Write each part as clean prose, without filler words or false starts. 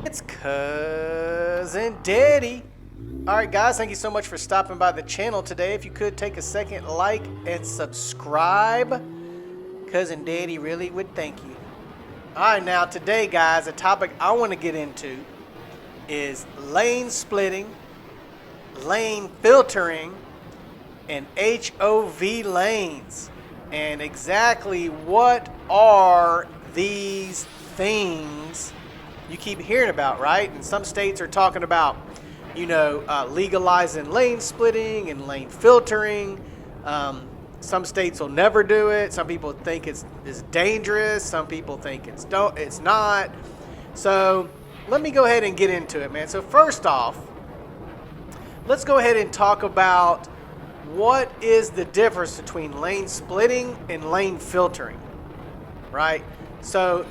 It's Cousin Daddy. Alright guys, thank you so much for stopping by the channel today. If you could take a second, like and subscribe. Cousin Daddy really would thank you. Alright, now today guys, the topic I want to get into is lane splitting, lane filtering, and HOV lanes. And exactly what are these things you keep hearing about, right? And some states are talking about, legalizing lane splitting and lane filtering. Some states will never do it. Some people think it's dangerous. Some people think it's not. So let me go ahead and get into it, man. So first off, let's go ahead and talk about what is the difference between lane splitting and lane filtering, right? So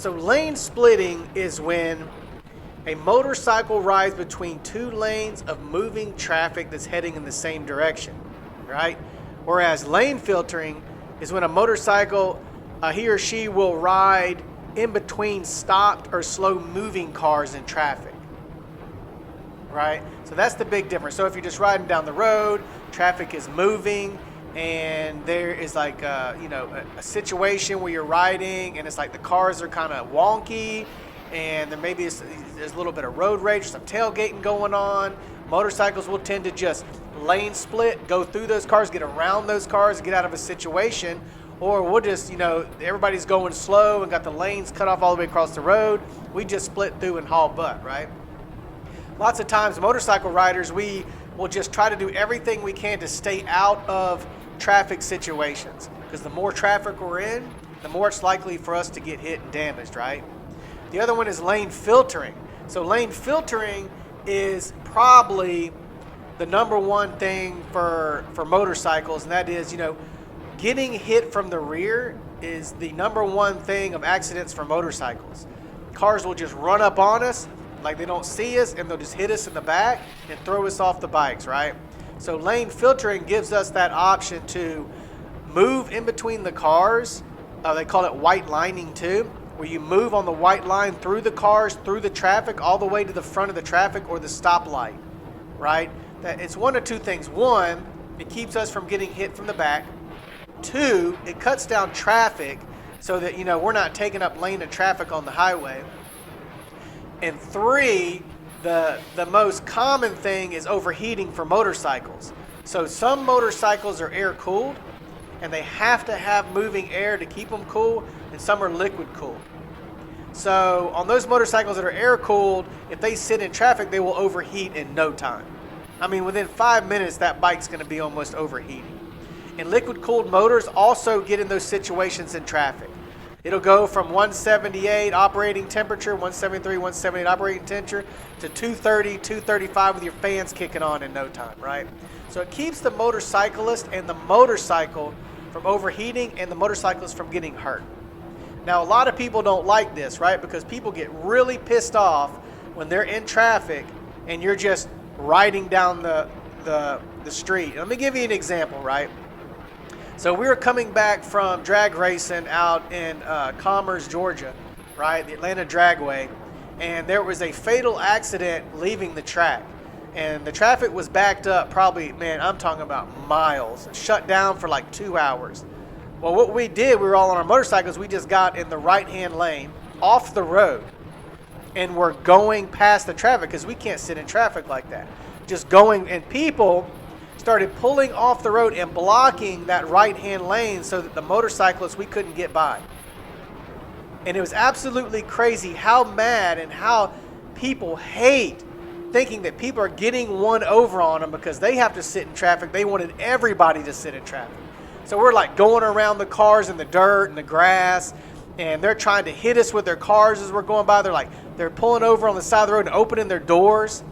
lane splitting is when a motorcycle rides between two lanes of moving traffic that's heading in the same direction, right? Whereas lane filtering is when a motorcycle, he or she will ride in between stopped or slow moving cars in traffic, right? So that's the big difference. So if you're just riding down the road, traffic is moving, and there is like a situation where you're riding and it's like the cars are kind of wonky, and there maybe there's a little bit of road rage, some tailgating going on. Motorcycles will tend to just lane split, go through those cars, get around those cars, get out of a situation. Or we'll just, everybody's going slow and got the lanes cut off all the way across the road. We just split through and haul butt, right? Lots of times motorcycle riders, we will just try to do everything we can to stay out of traffic situations, because the more traffic we're in, the more it's likely for us to get hit and damaged, right? The other one is lane filtering. So lane filtering is probably the number one thing for motorcycles, and that is, getting hit from the rear is the number one thing of accidents for motorcycles. Cars will just run up on us like they don't see us, and they'll just hit us in the back and throw us off the bikes, right? So lane filtering gives us that option to move in between the cars. They call it white lining too, where you move on the white line through the cars, through the traffic, all the way to the front of the traffic or the stoplight, right? It's one of two things. One, it keeps us from getting hit from the back. Two, it cuts down traffic so that, we're not taking up lane of traffic on the highway. And three, the most common thing is overheating for motorcycles. So some motorcycles are air cooled, and they have to have moving air to keep them cool, and some are liquid cooled. So on those motorcycles that are air cooled, if they sit in traffic, they will overheat in no time. I mean, within 5 minutes, that bike's going to be almost overheating. And liquid cooled motors also get in those situations in traffic. It'll go from 178 operating temperature, 173, 178 operating temperature, to 230, 235 with your fans kicking on in no time, right? So it keeps the motorcyclist and the motorcycle from overheating and the motorcyclist from getting hurt. Now, a lot of people don't like this, right? Because people get really pissed off when they're in traffic and you're just riding down the street. Let me give you an example, right? So we were coming back from drag racing out in Commerce, Georgia, right? The Atlanta Dragway. And there was a fatal accident leaving the track. And the traffic was backed up probably, man, I'm talking about miles. Shut down for like 2 hours. Well, what we did, we were all on our motorcycles. We just got in the right-hand lane off the road. And we're going past the traffic because we can't sit in traffic like that. Just going, and people started pulling off the road and blocking that right-hand lane so that the motorcyclists, we couldn't get by. And it was absolutely crazy how mad and how people hate thinking that people are getting one over on them because they have to sit in traffic. They wanted everybody to sit in traffic. So we're like going around the cars in the dirt and the grass, and they're trying to hit us with their cars as we're going by. They're pulling over on the side of the road and opening their doors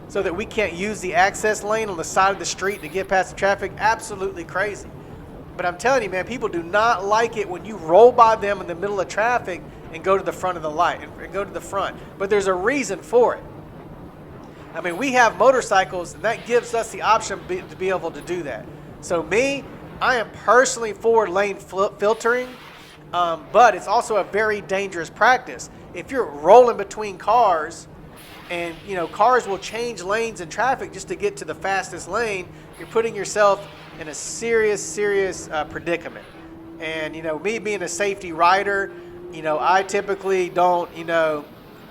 so that we can't use the access lane on the side of the street to get past the traffic. Absolutely crazy. But I'm telling you, man, people do not like it when you roll by them in the middle of traffic and go to the front of the light and go to the front. But there's a reason for it. I mean, we have motorcycles, and that gives us the option to be able to do that. So me, I am personally for lane filtering, but it's also a very dangerous practice. If you're rolling between cars, and cars will change lanes in traffic just to get to the fastest lane, you're putting yourself in a serious predicament. And me being a safety rider, I typically don't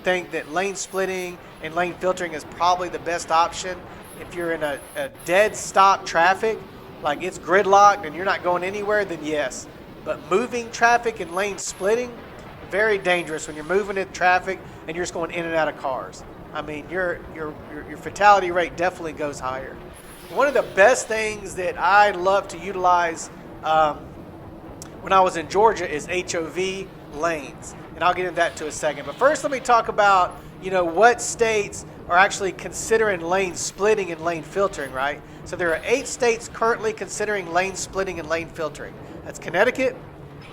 think that lane splitting and lane filtering is probably the best option. If you're in a dead stop traffic, like it's gridlocked and you're not going anywhere, then yes. But moving traffic and lane splitting, very dangerous when you're moving in traffic and you're just going in and out of cars. I mean, your fatality rate definitely goes higher. One of the best things that I love to utilize when I was in Georgia is HOV lanes, and I'll get into that in a second. But first, let me talk about what states are actually considering lane splitting and lane filtering, right? So there are 8 states currently considering lane splitting and lane filtering. That's Connecticut,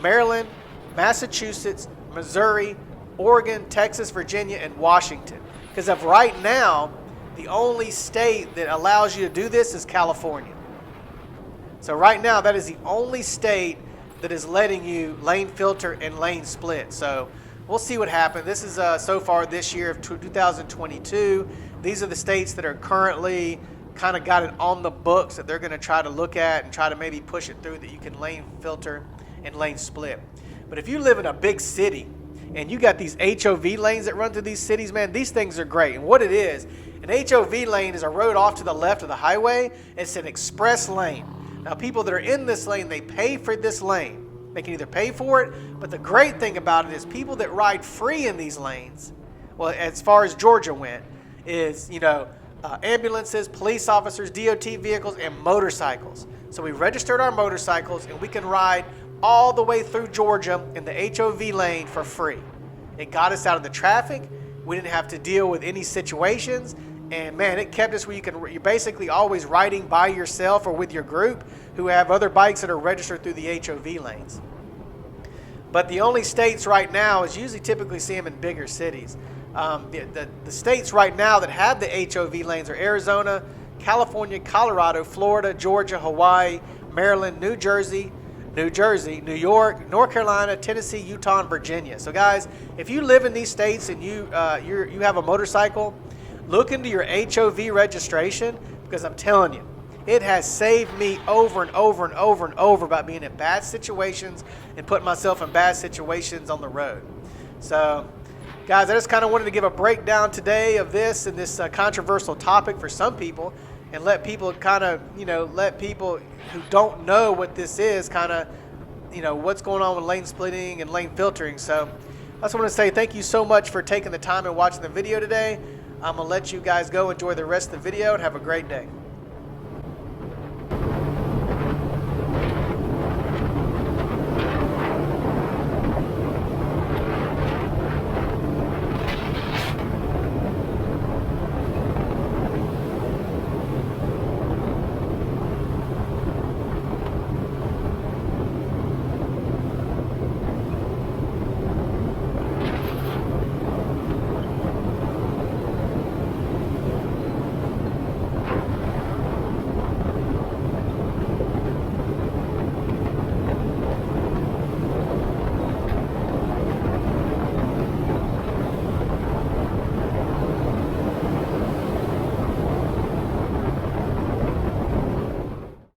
Maryland, Massachusetts, Missouri, Oregon, Texas, Virginia, and Washington. Because of right now, the only state that allows you to do this is California. So right now, that is the only state that is letting you lane filter and lane split. So we'll see what happens. This is so far this year of 2022. These are the states that are currently kind of got it on the books that they're going to try to look at and try to maybe push it through that you can lane filter and lane split. But if you live in a big city and you got these HOV lanes that run through these cities, man, these things are great. And what it is, an HOV lane is a road off to the left of the highway. It's an express lane. Now, people that are in this lane, they pay for this lane. They can either pay for it, but the great thing about it is people that ride free in these lanes, well, as far as Georgia went, is, ambulances, police officers, DOT vehicles, and motorcycles. So we registered our motorcycles, and we can ride all the way through Georgia in the HOV lane for free. It got us out of the traffic. We didn't have to deal with any situations. And man, it kept us where you're basically always riding by yourself or with your group who have other bikes that are registered through the HOV lanes. But the only states right now is usually typically see them in bigger cities. The states right now that have the HOV lanes are Arizona, California, Colorado, Florida, Georgia, Hawaii, Maryland, New Jersey, New York, North Carolina, Tennessee, Utah, and Virginia. So guys, if you live in these states and you have a motorcycle, look into your HOV registration, because I'm telling you, it has saved me over and over and over and over about being in bad situations and putting myself in bad situations on the road. So guys, I just kind of wanted to give a breakdown today of this and this controversial topic for some people, and let people kind of, let people who don't know what this is kind of, what's going on with lane splitting and lane filtering. So I just want to say thank you so much for taking the time and watching the video today. I'm going to let you guys go enjoy the rest of the video and have a great day.